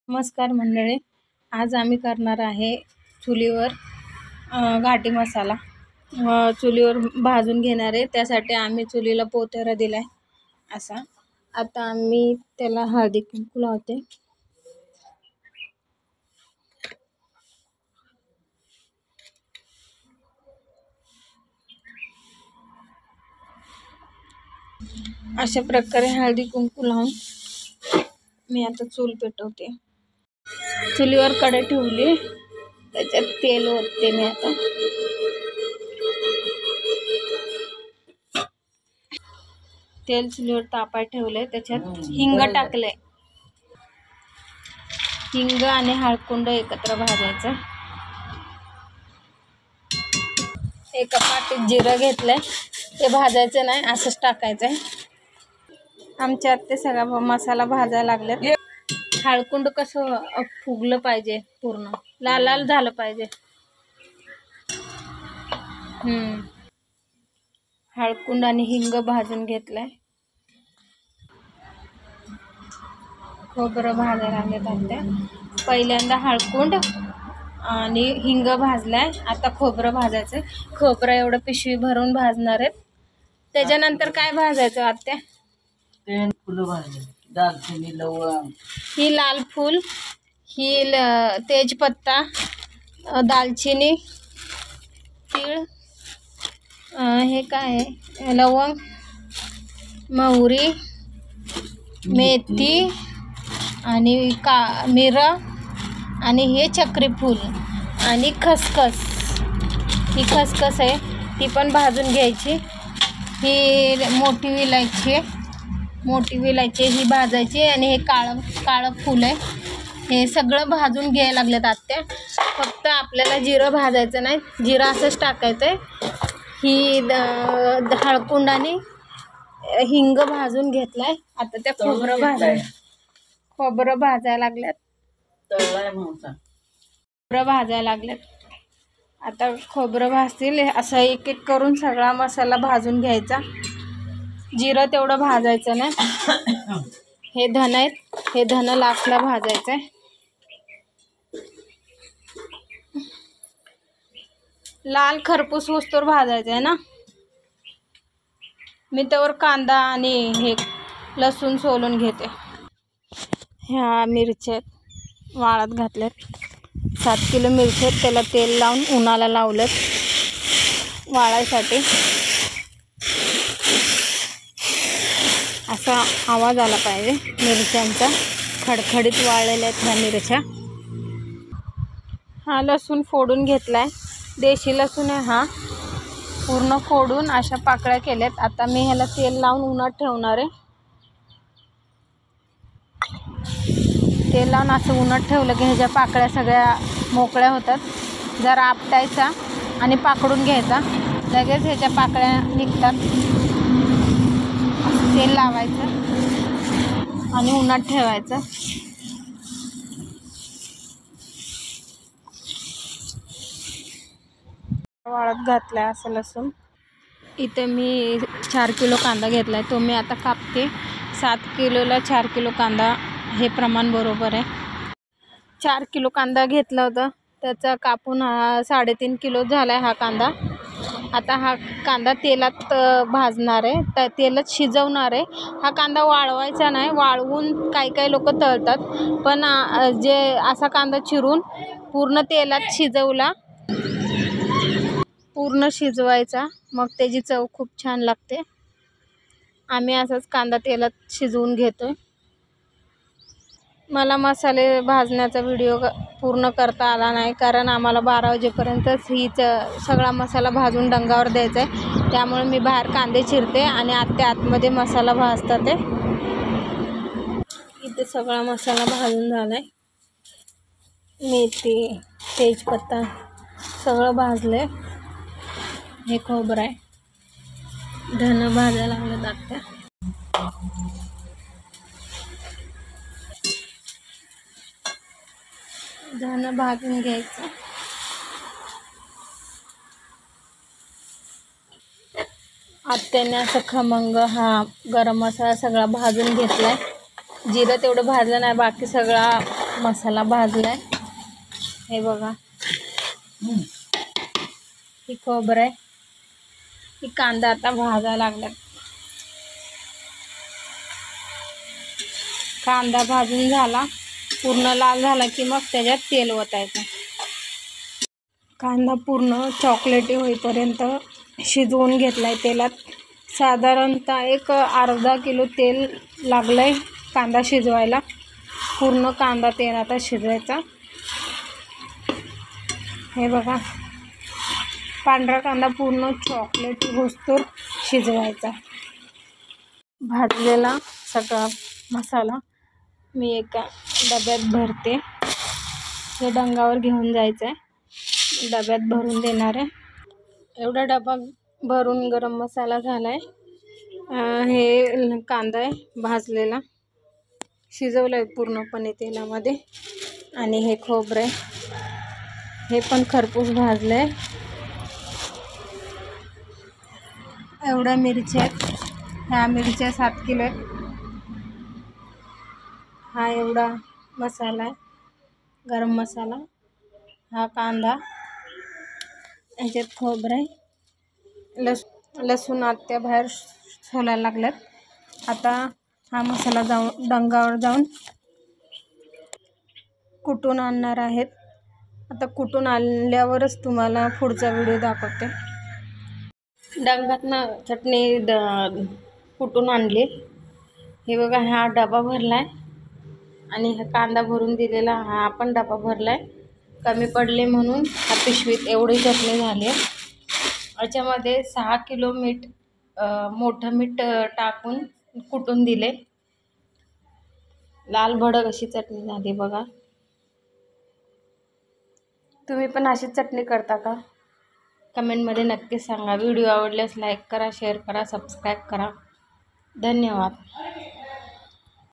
नमस्कार मंडळी, आज आम्ही करणार आहे चुलीवर घाटी मसाला चुलीवर भाजून घेणार आहे। त्यासाठी आम्ही चुलीला पोतेरा दिलाय असा। आता आम्ही त्याला हळदी कुंकू लावते। अशा प्रकारे हळदी कुंकू लावून मी आता चूल पेटवते। चुलीवर कढई ठेवली, त्याच्यात तेल ओतते मी आता। तेल चुलीवर तापाय ठेवले, त्याच्यात हिंग टाकले। हिंग आणि हळकुंड एकत्र भाजायचं। एका पाटीत जिरं घेतलंय, ते भाजायचं नाही, असंच टाकायचंय। आमच्या ते सगळा मसाला भाजायला लागले। हळकुंड कसं फुगलं पाहिजे, पूर्ण लाल लाल झालं पाहिजे। हळकुंड आणि हिंग भाजून घेतलंय। खोबरं भाजायला लागले। पहिल्यांदा हळकुंड आणि हिंग भाजलाय, आता खोबरं भाजायचं। खोबरं एवढं पिशवी भरून भाजणार आहेत। त्याच्यानंतर काय भाजायचं आत्या? फुलं भाजली, दालचिनी, लवंग, ही लाल फूल, ही तेजपत्ता, दालचिनी, तीळ, हे काय आहे, लवंग, मोहरी, मेथी आणि मिरं आणि हे चक्री फूल आणि खसखस। ही खसखस आहे, ती पण भाजून घ्यायची। ही मोठी विलायची ही भाजायची आणि हे काळं फूल आहे, हे सगळं भाजून घ्यायला लागलेत आत्या। फक्त आपल्याला जिरं भाजायचं नाही, जिरं असंच टाकायचंय। ही हळकुंड आणि हिंग भाजून घेतलाय। आता त्या खोबरं भाजायला लागल्यात। खोबरं भाजायला लागल्यात, आता खोबरं भाजतील असं एक एक करून सगळा मसाला भाजून घ्यायचा। जिरं तेवढं भाजायचं नाही। हे धन आहेत, हे धन लास्टला भाजायचंय। लाल खरपूस होस्तोवर भाजायचं आहे ना। मी त्यावर कांदा आणि हे लसूण सोलून घेते। ह्या मिरच्या वाळत घातल्यात, 7 किलो मिरच्या, त्याला तेल लावून उन्हाला लावलेत वाळायसाठी। असा आवाज आला पाहिजे मिरच्यांचा, खडखडीत वाळलेल्या आहेत ह्या मिरच्या। हा लसूण फोडून घेतलाय, देशी लसूण आहे हा। पूर्ण फोडून अशा पाकळ्या केल्यात। आता मी ह्याला तेल लावून उन्हात ठेवणार आहे। तेल लावून असं उन्हात ठेवलं की ह्याच्या पाकळ्या सगळ्या मोकळ्या होतात। जरा आपटायचा आणि पाकडून घ्यायचा, लगेच ह्याच्या पाकळ्या निघतात। तेल लावायचं आणि उन्हात ठेवायचं। वाळत घातलाय असं लसूण। इथे मी 4 किलो कांदा घेतलाय, तो मी आता कापते। 7 किलोला 4 किलो कांदा हे प्रमाण बरोबर आहे। 4 किलो कांदा घेतला होता, त्याचा कापून 3.5 किलो झालाय हा कांदा। आता हा कांदा तेलात भाजणार आहे, तेलात शिजवणार आहे। हा कांदा वाळवायचा नाही, वाळवून काही लोक तळतात, पण जे असा कांदा चिरून पूर्ण तेलात पूर्ण शिजवायचा, मग त्याची चव खूप छान लागते। आम्ही असाच कांदा तेलात शिजवून घेतोय। मला मसाले भाजण्याचा व्हिडिओ पूर्ण करता आला नाही, कारण आम्हाला 12 वाजेपर्यंतच सगळा मसाला भाजून डंगावर द्यायचा आहे। त्यामुळे मी बाहेर कांदे चिरते आणि आतमध्ये मसाला भाजतात आहे। इथे सगळा मसाला भाजून झालाय। मेथी, तेजपत्ता सगळं भाजलंय। हे खोबरं आहे, धन भाजायला लागलं आत्या। धन भाजून घ्यायचं। आत्याने असं खमंग हा गरम मसाला सगळा भाजून घेतलाय। जिरं तेवढं भाजलं नाही, बाकी सगळा मसाला भाजलाय, हे बघा. ही खोबरं आहे, ही कांदा आता भाजायला लागलाय. कांदा भाजून झाला, पूर्ण लाल झाला की मग त्याच्यात तेल ओतायचं. कांदा पूर्ण चॉकलेटी होईपर्यंत शिजवून घेतलाय तेलात. साधारणतः एक अर्धा किलो तेल लागलंय कांदा शिजवायला. पूर्ण कांदा तेलात शिजवायचा. हे बघा, पांढरा कांदा पूर्ण चॉकलेटी होईस्तोवर शिजवायचा. भाजलेला सगळा मसाला मी एका डब्यात भरते. हे डंगावर घेऊन जायचं आहे, डब्यात भरून देणार आहे. एवढा डबा भरून गरम मसाला झाला आहे. हे कांदा आहे भाजलेला, शिजवला आहे पूर्णपणे तेलामध्ये. आणि हे खोबरं आहे, हे पण खरपूस भाजलं आहे. एवढ्या मिरच्या आहेत, ह्या मिरच्या 7 किलो आहेत. हा एवढा मसाला आहे, गरम मसाला. हा कांदा, ह्याच्यात खोबरं आहे. लसूण आत्या बाहेर सोलायला लागल्यात. आता हा मसाला डंगावर जाऊन कुटून आणणार आहेत. आता कुटून आणल्यावरच तुम्हाला पुढचा व्हिडिओ दाखवते. डंगातनं चटणी कुटून आणली. हे बघा, हा डबा भरलाय आणि हा कांदा भरून दिलेला हा पण डबा भरलाय. कमी पडले म्हणून हा पिशवीत एवढी चटणी झाली आहे. याच्यामध्ये 6 किलो मीठ, मोठं मीठ टाकून कुटून दिले. लाल भडक अशी चटणी झाली बघा. तुम्ही पण अशी चटणी करता का? कमेंटमध्ये नक्की सांगा. व्हिडिओ आवडल्यास लाईक करा, शेअर करा, सबस्क्राईब करा. धन्यवाद.